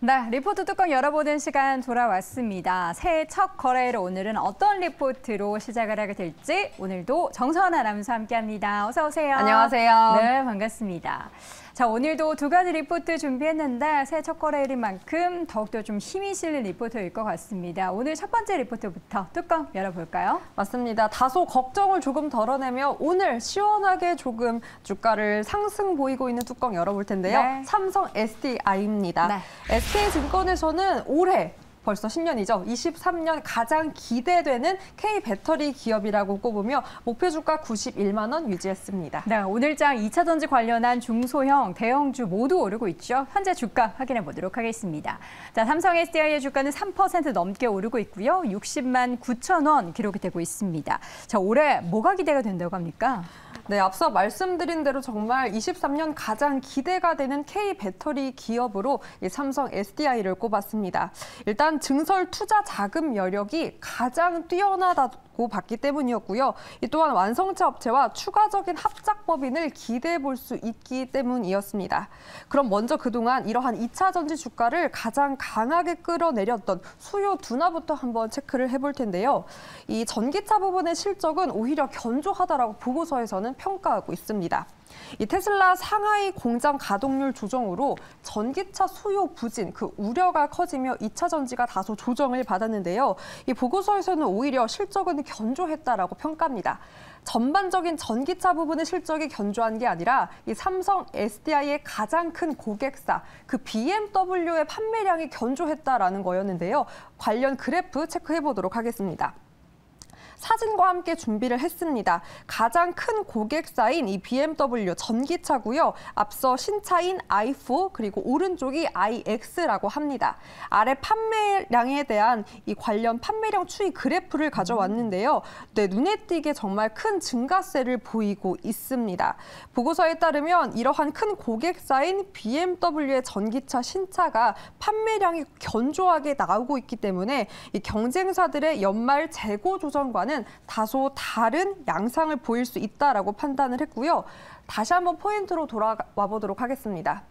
네, 리포트 뚜껑 열어보는 시간 돌아왔습니다. 새해 첫 거래일로 오늘은 어떤 리포트로 시작을 하게 될지 오늘도 정서원 아나운서와 함께합니다. 어서 오세요. 안녕하세요. 네, 반갑습니다. 자, 오늘도 두 가지 리포트 준비했는데 새해 첫 거래일인 만큼 더욱더 좀 힘이 실린 리포트일 것 같습니다. 오늘 첫 번째 리포트부터 뚜껑 열어볼까요? 맞습니다. 다소 걱정을 조금 덜어내며 오늘 시원하게 조금 주가를 상승 보이고 있는 뚜껑 열어볼 텐데요. 네. 삼성 SDI입니다. 네. SK증권에서는 올해 벌써 신년이죠. 23년 가장 기대되는 K배터리 기업이라고 꼽으며 목표 주가 91만 원 유지했습니다. 네, 오늘장 2차 전지 관련한 중소형, 대형주 모두 오르고 있죠. 현재 주가 확인해 보도록 하겠습니다. 자, 삼성 SDI의 주가는 3% 넘게 오르고 있고요. 60만 9천 원 기록이 되고 있습니다. 자, 올해 뭐가 기대가 된다고 합니까? 네, 앞서 말씀드린 대로 정말 23년 가장 기대가 되는 K배터리 기업으로 이 삼성 SDI를 꼽았습니다. 일단 증설 투자 자금 여력이 가장 뛰어나다고 봤기 때문이었고요. 또한 완성차 업체와 추가적인 합작 법인을 기대해 볼 수 있기 때문이었습니다. 그럼 먼저 그동안 이러한 2차 전지 주가를 가장 강하게 끌어내렸던 수요 둔화부터 한번 체크를 해볼 텐데요. 이 전기차 부분의 실적은 오히려 견조하다라고 보고서에서는 평가하고 있습니다. 이 테슬라 상하이 공장 가동률 조정으로 전기차 수요 부진, 그 우려가 커지며 2차 전지가 다소 조정을 받았는데요. 이 보고서에서는 오히려 실적은 견조했다라고 평가합니다. 전반적인 전기차 부분의 실적이 견조한 게 아니라 이 삼성 SDI의 가장 큰 고객사, 그 BMW의 판매량이 견조했다라는 거였는데요. 관련 그래프 체크해 보도록 하겠습니다. 사진과 함께 준비를 했습니다. 가장 큰 고객사인 이 BMW 전기차고요. 앞서 신차인 i4 그리고 오른쪽이 iX라고 합니다. 아래 판매량에 대한 이 관련 판매량 추이 그래프를 가져왔는데요. 네, 눈에 띄게 정말 큰 증가세를 보이고 있습니다. 보고서에 따르면 이러한 큰 고객사인 BMW의 전기차 신차가 판매량이 견조하게 나오고 있기 때문에 이 경쟁사들의 연말 재고 조정과는 다소 다른 양상을 보일 수 있다라고 판단을 했고요. 다시 한번 포인트로 돌아와 보도록 하겠습니다.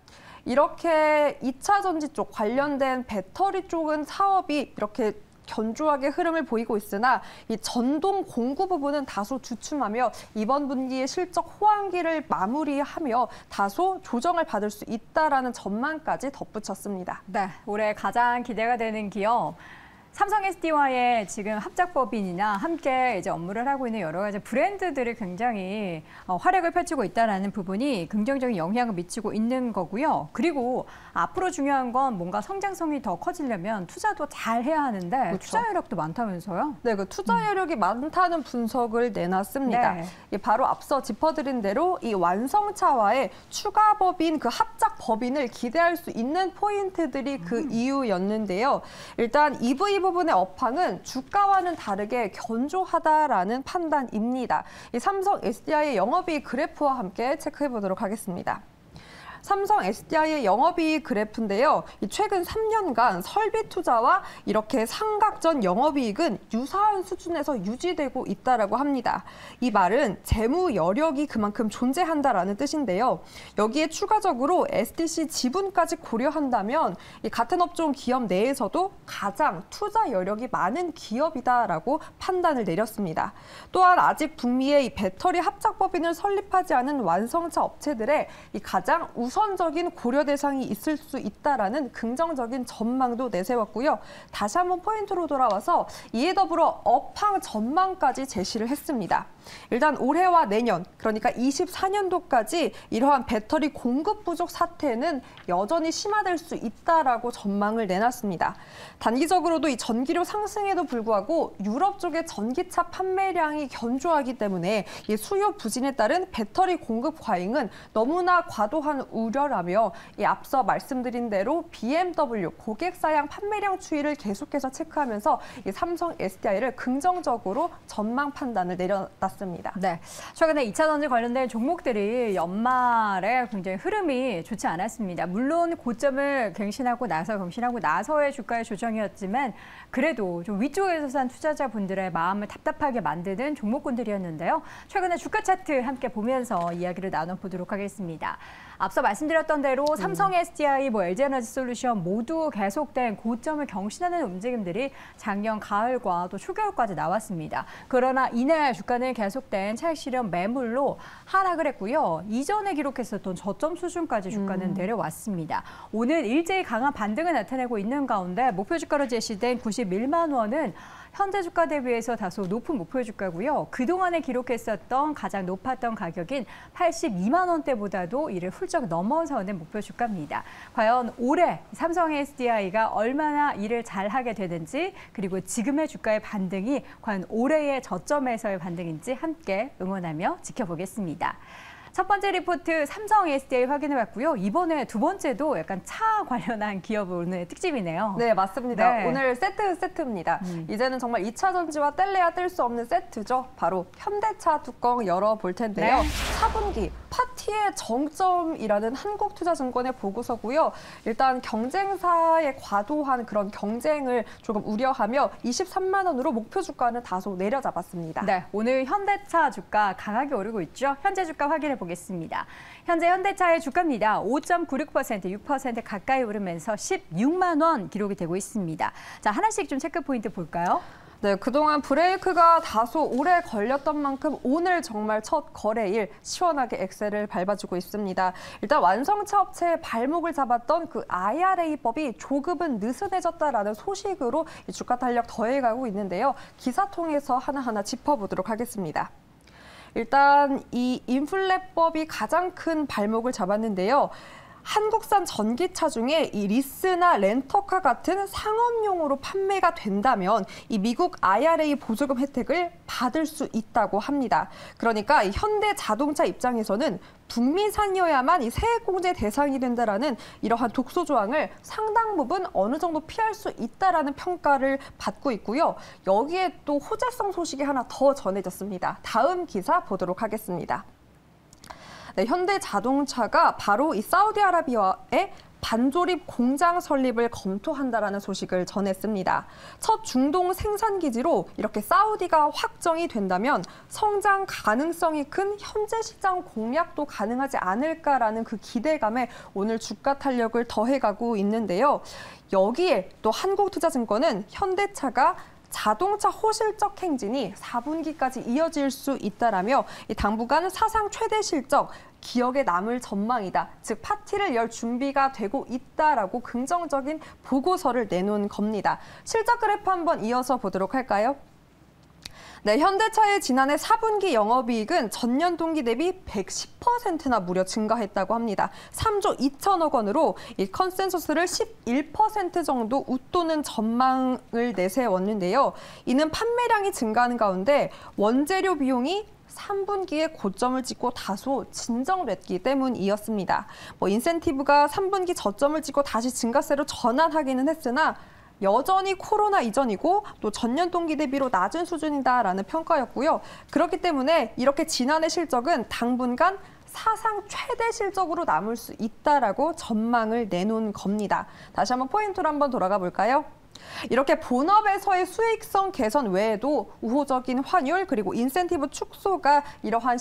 이렇게 2차 전지 쪽 관련된 배터리 쪽은 사업이 이렇게 견조하게 흐름을 보이고 있으나 이 전동 공구 부분은 다소 주춤하며 이번 분기의 실적 호황기를 마무리하며 다소 조정을 받을 수 있다라는 전망까지 덧붙였습니다. 네, 올해 가장 기대가 되는 기업. 삼성 SDI와의 지금 합작법인이나 함께 이제 업무를 하고 있는 여러 가지 브랜드들이 굉장히 활약을 펼치고 있다는 부분이 긍정적인 영향을 미치고 있는 거고요. 그리고 앞으로 중요한 건 뭔가 성장성이 더 커지려면 투자도 잘 해야 하는데 그렇죠. 투자 여력도 많다면서요? 네, 그 투자 여력이 많다는 분석을 내놨습니다. 네. 바로 앞서 짚어드린 대로 이 완성차와의 추가 법인, 그 합작 법인을 기대할 수 있는 포인트들이 그 이유였는데요. 일단 EV 부분의 업황은 주가와는 다르게 견조하다라는 판단입니다. 이 삼성 SDI의 영업이익 그래프와 함께 체크해 보도록 하겠습니다. 삼성 SDI의 영업이익 그래프인데요. 최근 3년간 설비 투자와 이렇게 상각전 영업이익은 유사한 수준에서 유지되고 있다라고 합니다. 이 말은 재무 여력이 그만큼 존재한다라는 뜻인데요. 여기에 추가적으로 SDC 지분까지 고려한다면 이 같은 업종 기업 내에서도 가장 투자 여력이 많은 기업이다라고 판단을 내렸습니다. 또한 아직 북미의 이 배터리 합작법인을 설립하지 않은 완성차 업체들의 이 가장 우선적인 고려 대상이 있을 수 있다라는 긍정적인 전망도 내세웠고요. 다시 한번 포인트로 돌아와서 이에 더불어 업황 전망까지 제시를 했습니다. 일단 올해와 내년, 그러니까 24년도까지 이러한 배터리 공급 부족 사태는 여전히 심화될 수 있다라고 전망을 내놨습니다. 단기적으로도 이 전기료 상승에도 불구하고 유럽 쪽의 전기차 판매량이 견조하기 때문에 이 수요 부진에 따른 배터리 공급 과잉은 너무나 과도한 우려라며 이 앞서 말씀드린 대로 BMW 고객사양 판매량 추이를 계속해서 체크하면서 이 삼성 SDI를 긍정적으로 전망 판단을 내려놨습니다. 네, 최근에 2차 전지 관련된 종목들이 연말에 굉장히 흐름이 좋지 않았습니다. 물론 고점을 갱신하고 나서의 주가의 조정이었지만 그래도 좀 위쪽에서 산 투자자분들의 마음을 답답하게 만드는 종목군들이었는데요. 최근에 주가 차트 함께 보면서 이야기를 나눠보도록 하겠습니다. 앞서 말씀드렸던 대로 삼성 SDI, LG에너지솔루션 모두 계속된 고점을 경신하는 움직임들이 작년 가을과 또 초겨울까지 나왔습니다. 그러나 이날 주가는 계속된 차익 실현 매물로 하락을 했고요. 이전에 기록했었던 저점 수준까지 주가는 내려왔습니다. 오늘 일제히 강한 반등을 나타내고 있는 가운데 목표 주가로 제시된 91만 원은 현재 주가 대비해서 다소 높은 목표 주가고요. 그동안에 기록했었던 가장 높았던 가격인 82만 원대보다도 이를 훌쩍 넘어서는 목표 주가입니다. 과연 올해 삼성 SDI가 얼마나 일을 잘하게 되는지, 그리고 지금의 주가의 반등이 과연 올해의 저점에서의 반등인지 함께 응원하며 지켜보겠습니다. 첫 번째 리포트 삼성 SDI 확인해봤고요. 이번에 두 번째도 약간 차 관련한 기업 오늘 특집이네요. 네, 맞습니다. 네. 오늘 세트입니다. 이제는 정말 2차 전지와 뗄래야 뗄 수 없는 세트죠. 바로 현대차 뚜껑 열어볼 텐데요. 네. 4분기 파티의 정점이라는 한국투자증권의 보고서고요. 일단 경쟁사의 과도한 그런 경쟁을 조금 우려하며 23만 원으로 목표 주가는 다소 내려잡았습니다. 네, 오늘 현대차 주가 강하게 오르고 있죠. 현재 주가 확인해 보겠습니다. 현재 현대차의 주가입니다. 5.96%, 6% 가까이 오르면서 16만 원 기록이 되고 있습니다. 자, 하나씩 좀 체크 포인트 볼까요? 네, 그동안 브레이크가 다소 오래 걸렸던 만큼 오늘 정말 첫 거래일 시원하게 엑셀을 밟아주고 있습니다. 일단 완성차 업체의 발목을 잡았던 그 IRA법이 조금은 느슨해졌다라는 소식으로 이 주가 탄력 더해가고 있는데요. 기사 통해서 하나하나 짚어보도록 하겠습니다. 일단 이 인플레법이 가장 큰 발목을 잡았는데요. 한국산 전기차 중에 이 리스나 렌터카 같은 상업용으로 판매가 된다면 이 미국 IRA 보조금 혜택을 받을 수 있다고 합니다. 그러니까 이 현대 자동차 입장에서는 북미산이어야만 이 세액공제 대상이 된다라는 이러한 독소 조항을 상당 부분 어느 정도 피할 수 있다라는 평가를 받고 있고요. 여기에 또 호재성 소식이 하나 더 전해졌습니다. 다음 기사 보도록 하겠습니다. 네, 현대자동차가 바로 이 사우디아라비아의 반조립 공장 설립을 검토한다라는 소식을 전했습니다. 첫 중동 생산 기지로 이렇게 사우디가 확정이 된다면 성장 가능성이 큰 현재 시장 공략도 가능하지 않을까라는 그 기대감에 오늘 주가 탄력을 더해가고 있는데요. 여기에 또 한국투자증권은 현대차가 자동차 호실적 행진이 4분기까지 이어질 수 있다라며 당분간 사상 최대 실적, 기억에 남을 전망이다. 즉 파티를 열 준비가 되고 있다라고 긍정적인 보고서를 내놓은 겁니다. 실적 그래프 한번 이어서 보도록 할까요? 네, 현대차의 지난해 4분기 영업이익은 전년 동기 대비 110%나 무려 증가했다고 합니다. 3조 2천억 원으로 이 컨센서스를 11% 정도 웃도는 전망을 내세웠는데요. 이는 판매량이 증가하는 가운데 원재료 비용이 3분기에 고점을 찍고 다소 진정됐기 때문이었습니다. 인센티브가 3분기 저점을 찍고 다시 증가세로 전환하기는 했으나 여전히 코로나 이전이고 또 전년 동기 대비로 낮은 수준이다라는 평가였고요. 그렇기 때문에 이렇게 지난해 실적은 당분간 사상 최대 실적으로 남을 수 있다라고 전망을 내놓은 겁니다. 다시 한번 포인트로 한번 돌아가 볼까요? 이렇게 본업에서의 수익성 개선 외에도 우호적인 환율 그리고 인센티브 축소가 이러한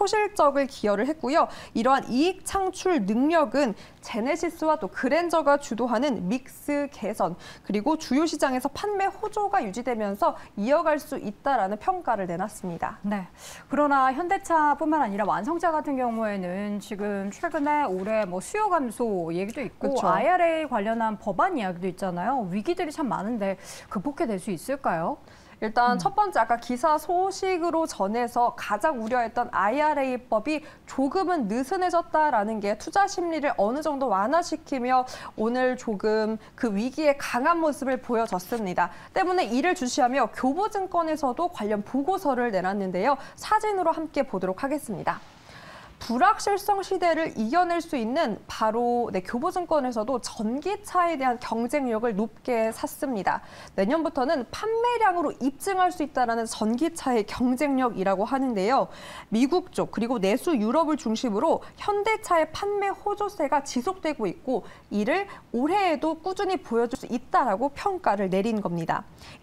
호실적을 기여를 했고요. 이러한 이익 창출 능력은 제네시스와 또 그랜저가 주도하는 믹스 개선 그리고 주요 시장에서 판매 호조가 유지되면서 이어갈 수 있다라는 평가를 내놨습니다. 네. 그러나 현대차뿐만 아니라 완성차 같은 경우에는 지금 최근에 올해 수요 감소 얘기도 있고 그렇죠. IRA 관련한 법안 이야기도 있잖아요. 위기들이 참 많은데 극복해낼 수 있을까요? 일단 첫 번째 아까 기사 소식으로 전해서 가장 우려했던 IRA법이 조금은 느슨해졌다라는 게 투자 심리를 어느 정도 완화시키며 오늘 조금 그 위기에 강한 모습을 보여줬습니다. 때문에 이를 주시하며 교보증권에서도 관련 보고서를 내놨는데요. 사진으로 함께 보도록 하겠습니다. 불확실성 시대를 이겨낼 수 있는 바로 교보증권에서도 전기차에 대한 경쟁력을 높게 샀습니다. 내년부터는 판매량으로 입증할 수 있다는 전기차의 경쟁력이라고 하는데요. 미국 쪽 그리고 내수 유럽을 중심으로 현대차의 판매 호조세가 지속되고 있고 이를 올해에도 꾸준히 보여줄 수 있다라고 평가를 내린 겁니다.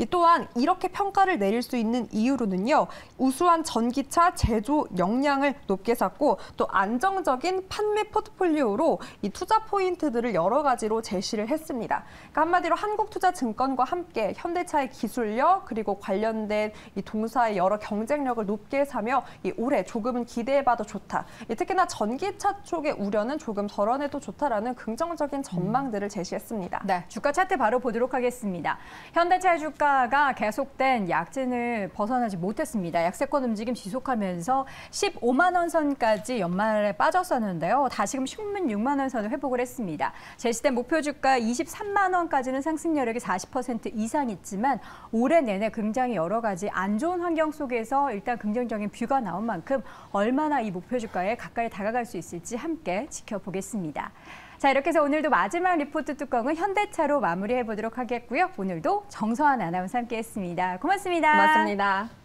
또한 이렇게 평가를 내릴 수 있는 이유로는요. 우수한 전기차 제조 역량을 높게 샀고 또 안정적인 판매 포트폴리오로 이 투자 포인트들을 여러 가지로 제시를 했습니다. 그러니까 한마디로 한국투자증권과 함께 현대차의 기술력 그리고 관련된 이 동사의 여러 경쟁력을 높게 사며 이 올해 조금은 기대해봐도 좋다. 특히나 전기차 쪽의 우려는 조금 덜어내도 좋다라는 긍정적인 전망들을 제시했습니다. 네, 주가 차트 바로 보도록 하겠습니다. 현대차의 주가가 계속된 약진을 벗어나지 못했습니다. 약세권 움직임 지속하면서 15만 원 선까지 연말에 빠졌었는데요. 다시금 16만 원 선을 회복을 했습니다. 제시된 목표 주가 23만 원까지는 상승 여력이 40% 이상 있지만 올해 내내 굉장히 여러 가지 안 좋은 환경 속에서 일단 긍정적인 뷰가 나온 만큼 얼마나 이 목표 주가에 가까이 다가갈 수 있을지 함께 지켜보겠습니다. 자, 이렇게 해서 오늘도 마지막 리포트 뚜껑은 현대차로 마무리해 보도록 하겠고요. 오늘도 정서환 아나운서 함께했습니다. 고맙습니다. 고맙습니다.